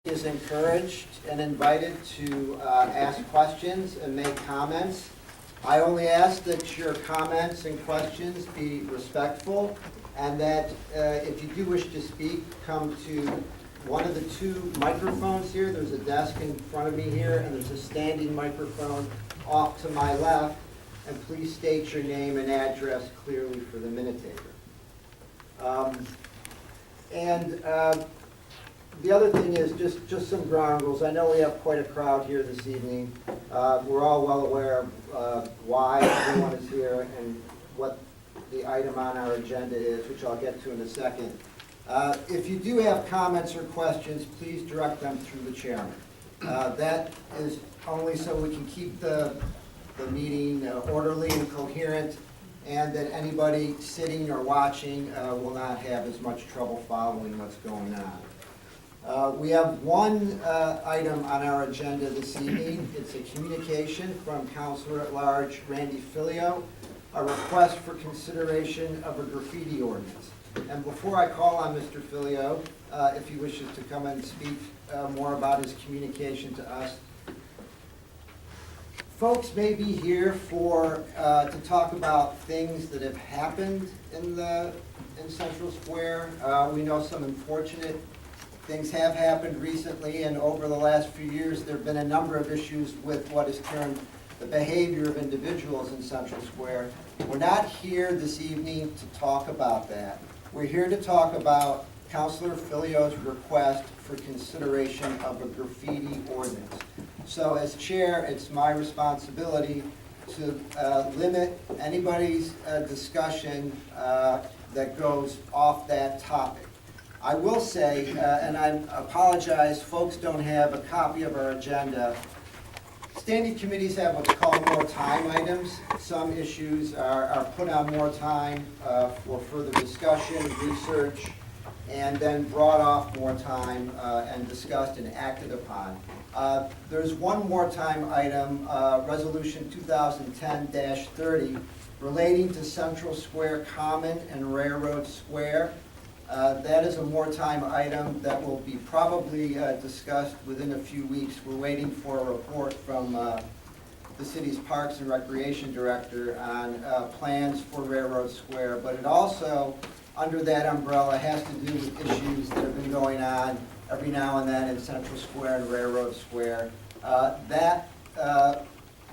Is encouraged and invited to ask questions and make comments. I only ask that your comments and questions be respectful, and that if you do wish to speak, come to one of the two microphones here. There's a desk in front of me here, and there's a standing microphone off to my left. And please state your name and address clearly for the minute taker. The other thing is just some ground rules. I know we have quite a crowd here this evening. We're all well aware of why everyone is here and what the item on our agenda is, which I'll get to in a second. If you do have comments or questions, please direct them through the chairman. That is only so we can keep the meeting orderly and coherent, and that anybody sitting or watching will not have as much trouble following what's going on. We have one item on our agenda this evening. It's a communication from Councilor at Large Randy Filio, a request for consideration of a graffiti ordinance. And before I call on Mr. Filio, if he wishes to come and speak more about his communication to us, folks may be here to talk about things that have happened in Central Square. We know some unfortunate things have happened recently, and over the last few years there have been a number of issues with what is termed the behavior of individuals in Central Square. We're not here this evening to talk about that. We're here to talk about Councilor Filio's request for consideration of a graffiti ordinance. So as chair, it's my responsibility to limit anybody's discussion that goes off that topic. I will say, and I apologize, folks don't have a copy of our agenda. Standing committees have what's called more time items. Some issues are put on more time for further discussion, research, and then brought off more time and discussed and acted upon. There's one more time item, Resolution 2010-30, relating to Central Square Common and Railroad Square. That is a more time item that will be probably discussed within a few weeks. We're waiting for a report from the city's Parks and Recreation Director on plans for Railroad Square, but it also, under that umbrella, has to do with issues that have been going on every now and then in Central Square and Railroad Square. That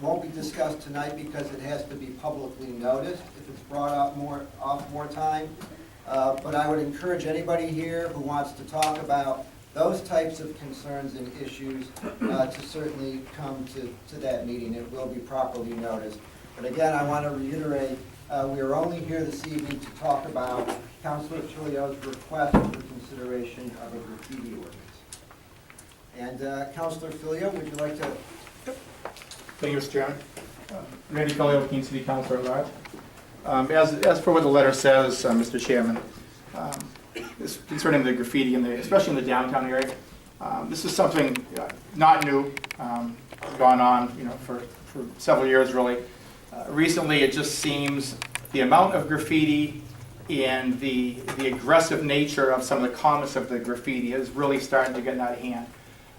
won't be discussed tonight because it has to be publicly noticed if it's brought up off more time. But I would encourage anybody here who wants to talk about those types of concerns and issues to certainly come to that meeting. It will be properly noticed. But again, I want to reiterate, we are only here this evening to talk about Councilor Filio's request for consideration of a graffiti ordinance. And Councilor Filio, would you like to? Thank you, Mr. Chairman. Randy Filio, Keene City Councilor at Large. As for what the letter says, Mr. Chairman, concerning the graffiti, especially in the downtown area, this is something not new, gone on for several years really. Recently, it just seems the amount of graffiti and the aggressive nature of some of the comments of the graffiti is really starting to get out of hand.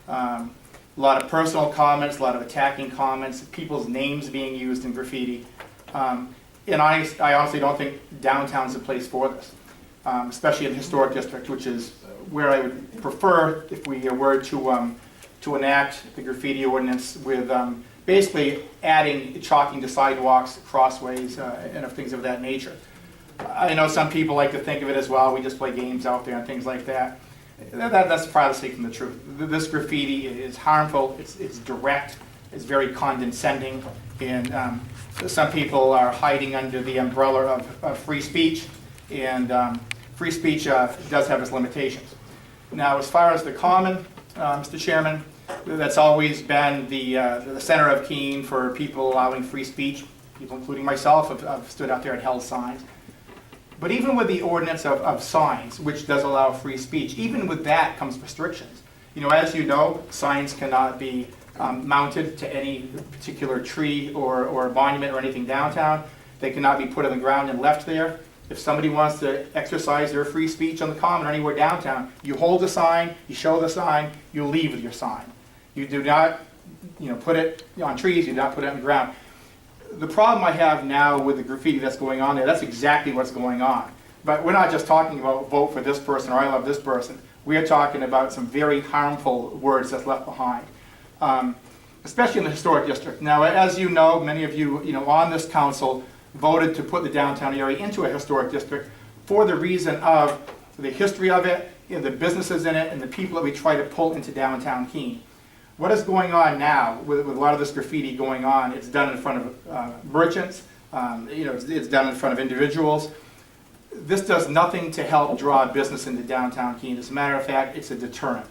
A lot of personal comments, a lot of attacking comments, people's names being used in graffiti. And I honestly don't think downtown's the place for this, especially in the historic district, which is where I would prefer if we were to enact the graffiti ordinance with basically adding chalking to sidewalks, crossways, and things of that nature. I know some people like to think of it as, well, we just play games out there and things like that. That's farther speaking from the truth. This graffiti is harmful, it's direct, it's very condescending, and some people are hiding under the umbrella of free speech, and free speech does have its limitations. Now, as far as the common, Mr. Chairman, that's always been the center of Keene for people allowing free speech. People, including myself, have stood out there and held signs. But even with the ordinance of signs, which does allow free speech, even with that comes restrictions. As you know, signs cannot be mounted to any particular tree or monument or anything downtown. They cannot be put on the ground and left there. If somebody wants to exercise their free speech on the common or anywhere downtown, you hold the sign, you show the sign, you leave with your sign. You do not, put it on trees, you do not put it on the ground. The problem I have now with the graffiti that's going on there, that's exactly what's going on. But we're not just talking about vote for this person or I love this person. We are talking about some very harmful words that's left behind, especially in the historic district. Now, as you know, many of you, on this council voted to put the downtown area into a historic district for the reason of the history of it, the businesses in it, and the people that we try to pull into downtown Keene. What is going on now with a lot of this graffiti going on? It's done in front of merchants. It's done in front of individuals. This does nothing to help draw business into downtown Keene. As a matter of fact, it's a deterrent.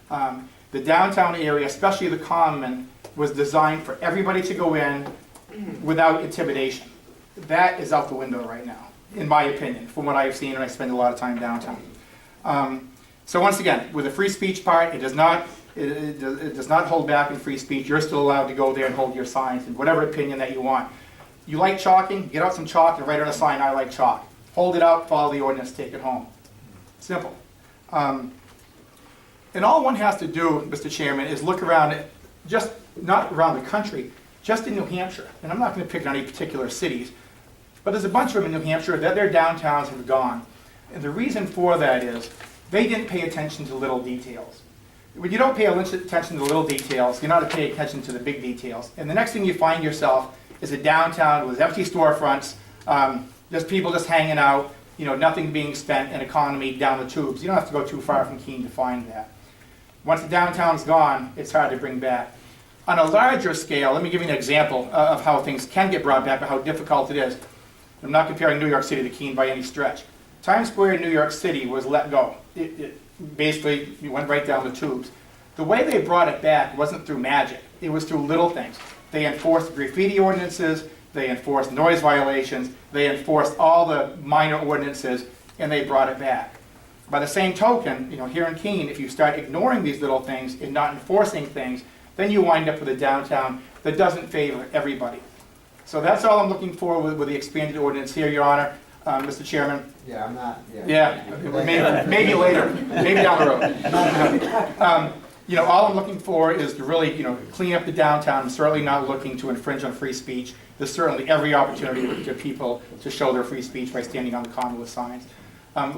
The downtown area, especially the common, was designed for everybody to go in without intimidation. That is out the window right now, in my opinion, from what I've seen, and I spend a lot of time downtown. So once again, with the free speech part, it does not hold back in free speech. You're still allowed to go there and hold your signs and whatever opinion that you want. You like chalking? Get out some chalk and write on a sign, I like chalk. Hold it out, follow the ordinance, take it home. Simple. And all one has to do, Mr. Chairman, is look around, just not around the country, just in New Hampshire. And I'm not going to pick on any particular cities, but there's a bunch of them in New Hampshire that their downtowns have gone. And the reason for that is they didn't pay attention to little details. When you don't pay attention to little details, you're not to pay attention to the big details. And the next thing you find yourself is a downtown with empty storefronts, just people just hanging out, nothing being spent, and economy down the tubes. You don't have to go too far from Keene to find that. Once the downtown's gone, it's hard to bring back. On a larger scale, let me give you an example of how things can get brought back, or how difficult it is. I'm not comparing New York City to Keene by any stretch. Times Square in New York City was let go. It basically went right down the tubes. The way they brought it back wasn't through magic. It was through little things. They enforced graffiti ordinances, they enforced noise violations, they enforced all the minor ordinances, and they brought it back. By the same token, here in Keene, if you start ignoring these little things and not enforcing things, then you wind up with a downtown that doesn't favor everybody. So that's all I'm looking for with the expanded ordinance here, Your Honor. Mr. Chairman? Yeah, I'm not. Maybe later, maybe down the road. All I'm looking for is to really, clean up the downtown. I'm certainly not looking to infringe on free speech. There's certainly every opportunity for people to show their free speech by standing on the common with signs.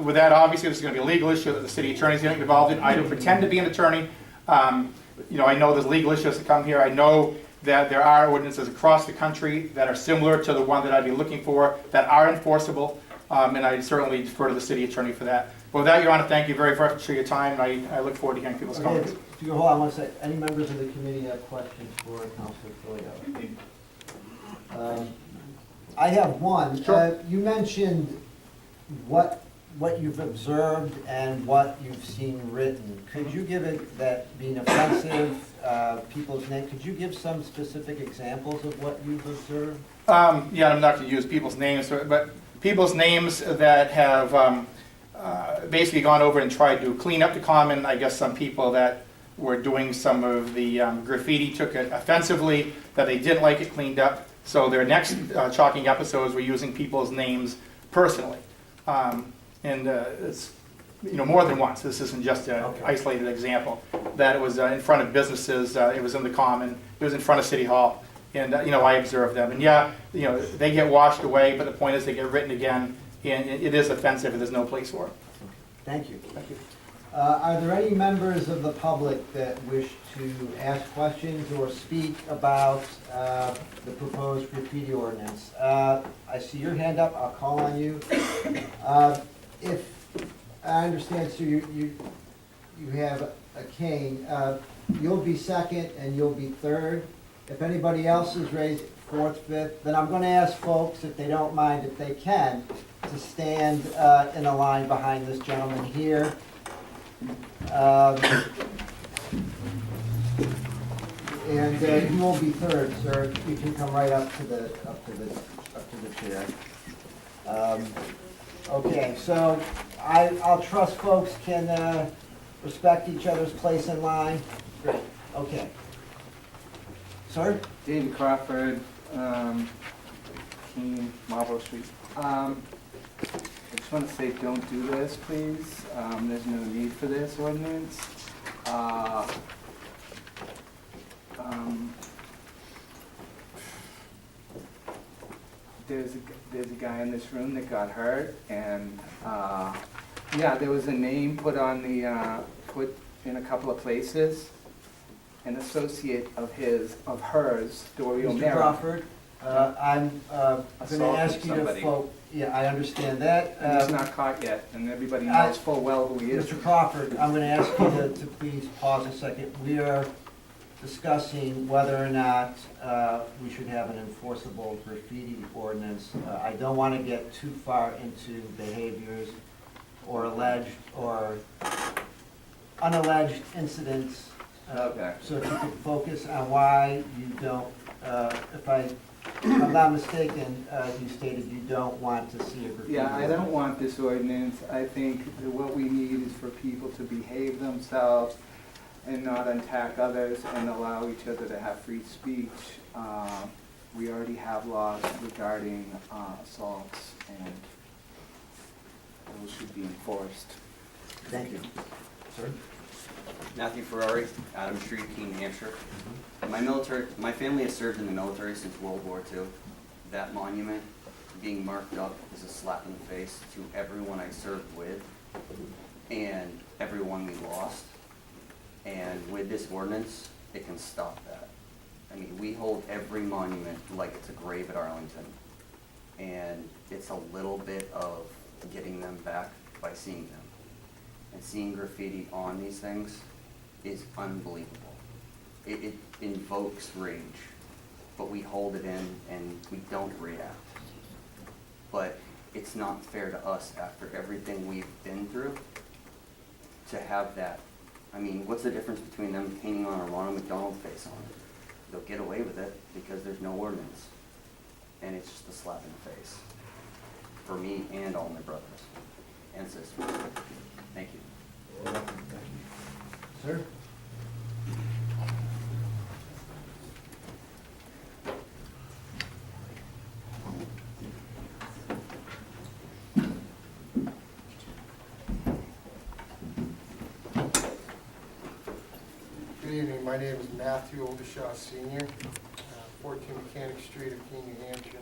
With that, obviously, this is going to be a legal issue that the city attorney is getting involved in. I don't pretend to be an attorney. I know there's legal issues that come here. I know that there are ordinances across the country that are similar to the one that I'd be looking for, that are enforceable, and I certainly defer to the city attorney for that. But with that, Your Honor, thank you very much for your time, and I look forward to hearing people's comments. If you hold on one second, any members of the committee have questions for Councilor Filio? I have one. Sure. You mentioned what you've observed and what you've seen written. Could you give it, that being offensive, people's name, could you give some specific examples of what you've observed? Yeah, I'm not going to use people's names, but people's names that have basically gone over and tried to clean up the common. I guess some people that were doing some of the graffiti took it offensively, that they didn't like it cleaned up. So their next chalking episodes were using people's names personally. And it's more than once. This isn't just an isolated example. That it was in front of businesses. It was in the common. It was in front of City Hall. And I observed them. And yeah, they get washed away. But the point is, they get written again, and it is offensive, and there's no place for it. Thank you. Thank you. Are there any members of the public that wish to ask questions or speak about the proposed graffiti ordinance? I see your hand up. I'll call on you. If I understand, so you have a cane. You'll be second and you'll be third. If anybody else is raised fourth, fifth, then I'm going to ask folks, if they don't mind, if they can, to stand in a line behind this gentleman here. And you will be third, sir. You can come right up to the chair. Okay, so I'll trust folks can respect each other's place in line. Great. Okay. Sir? David Crawford, Keene, Marlborough Street. just want to say, don't do this, please. There's no need for this ordinance. There's a guy in this room that got hurt, and, yeah, there was a name put on the, put in a couple of places. An associate of hers, Dory Mr. O'Mara. Crawford, I'm gonna ask you to Assaulted yeah, I understand that. And he's not caught yet, and everybody knows full well who he is. Mr. Crawford, I'm gonna ask you to please pause a second. We are discussing whether or not we should have an enforceable graffiti ordinance. I don't wanna get too far into behaviors or alleged or unalleged incidents. Okay. So if you could focus on why you don't, if I'm not mistaken, you stated you don't want to see a graffiti. Yeah, I don't want this ordinance. I think that what we need is for people to behave themselves and not attack others and allow each other to have free speech. We already have laws regarding assaults, and those should be enforced. Thank you. Sir? Matthew Ferrari, Adam Street, Keene, New Hampshire. My family has served in the military since World War II. That monument being marked up is a slap in the face to everyone I served with and everyone we lost. And with this ordinance, it can stop that. I mean, we hold every monument like it's a grave at Arlington. And it's a little bit of getting them back by seeing them. And seeing graffiti on these things is unbelievable. It invokes rage, but we hold it in and we don't react. But it's not fair to us after everything we've been through to have that. I mean, what's the difference between them painting on a Ronald McDonald face on it? They'll get away with it because there's no ordinance. And it's just a slap in the face for me and all my brothers and sisters. Thank you. Sir? Good evening, my name is Matthew Oldershaw Sr., 14 Mechanic Street of Keene, New Hampshire.